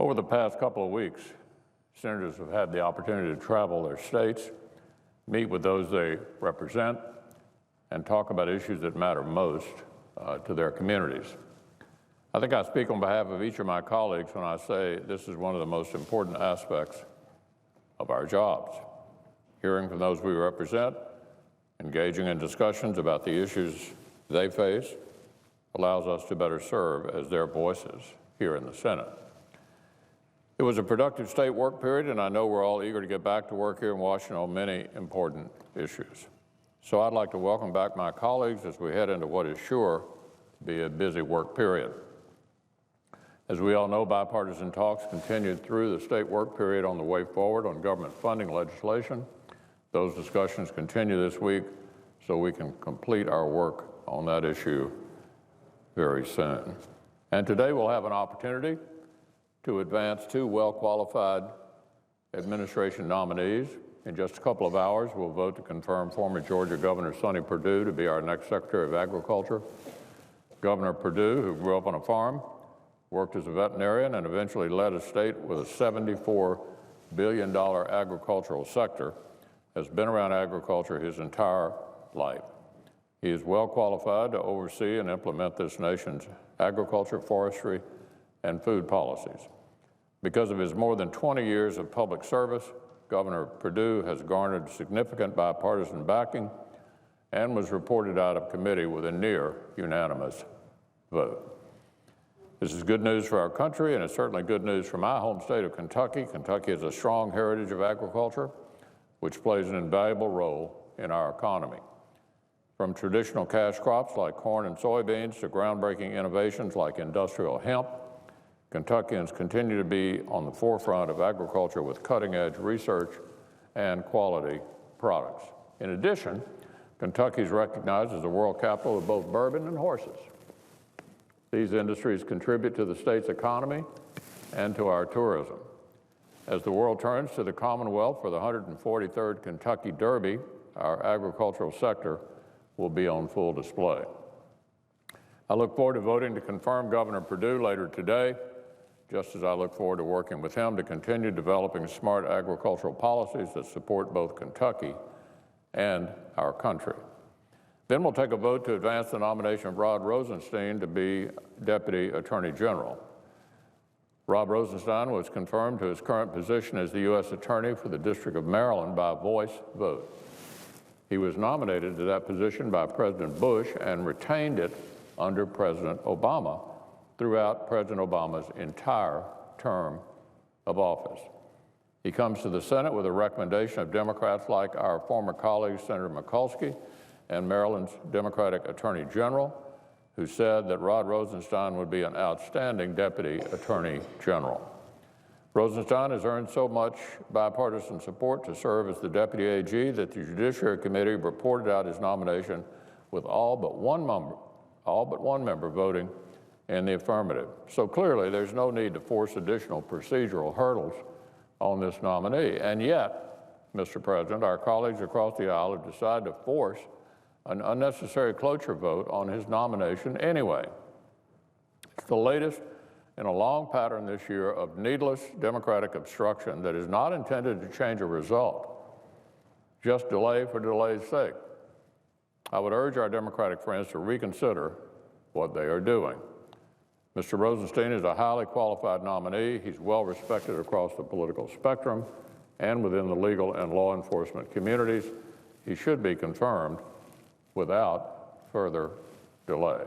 Over the past couple of weeks, senators have had the opportunity to travel their states, meet with those they represent, and talk about issues that matter most to their communities. I think I speak on behalf of each of my colleagues when I say this is one of the most important aspects of our jobs. Hearing from those we represent, engaging in discussions about the issues they face, allows us to better serve as their voices here in the Senate. It was a productive state work period, and I know we're all eager to get back to work here in Washington on many important issues. So I'd like to welcome back my colleagues as we head into what is sure to be a busy work period. As we all know, bipartisan talks continued through the state work period on the way forward on government funding legislation. Those discussions continue this week so we can complete our work on that issue very soon. And today we'll have an opportunity to advance two well-qualified administration nominees. In just a couple of hours, we'll vote to confirm former Georgia Governor Sonny Perdue to be our next Secretary of Agriculture. Governor Perdue, who grew up on a farm, worked as a veterinarian, and eventually led a state with a $74 billion agricultural sector, has been around agriculture his entire life. He is well qualified to oversee and implement this nation's agriculture, forestry, and food policies. Because of his more than 20 years of public service, Governor Perdue has garnered significant bipartisan backing and was reported out of committee with a near unanimous vote. This is good news for our country, and it's certainly good news for my home state of Kentucky. Kentucky has a strong heritage of agriculture, which plays an invaluable role in our economy. From traditional cash crops like corn and soybeans to groundbreaking innovations like industrial hemp, Kentuckians continue to be on the forefront of agriculture with cutting-edge research and quality products. In addition, Kentucky is recognized as the world capital of both bourbon and horses. These industries contribute to the state's economy and to our tourism. As the world turns to the Commonwealth for the 143rd Kentucky Derby, our agricultural sector will be on full display. I look forward to voting to confirm Governor Perdue later today, just as I look forward to working with him to continue developing smart agricultural policies that support both Kentucky and our country. Then we'll take a vote to advance the nomination of Rod Rosenstein to be Deputy Attorney General. Rod Rosenstein was confirmed to his current position as the U.S. Attorney for the District of Maryland by voice vote. He was nominated to that position by President Bush and retained it under President Obama throughout President Obama's entire term of office. He comes to the Senate with a recommendation of Democrats like our former colleague, Senator Mikulski, and Maryland's Democratic Attorney General, who said that Rod Rosenstein would be an outstanding Deputy Attorney General. Rosenstein has earned so much bipartisan support to serve as the Deputy AG that the Judiciary Committee reported out his nomination with all but one member voting in the affirmative. So clearly, there's no need to force additional procedural hurdles on this nominee. And yet, Mr. President, our colleagues across the aisle have decided to force an unnecessary cloture vote on his nomination anyway. It's the latest in a long pattern this year of needless Democratic obstruction that is not intended to change a result, just delay for delay's sake. I would urge our Democratic friends to reconsider what they are doing. Mr. Rosenstein is a highly qualified nominee. He's well respected across the political spectrum and within the legal and law enforcement communities. He should be confirmed without further delay.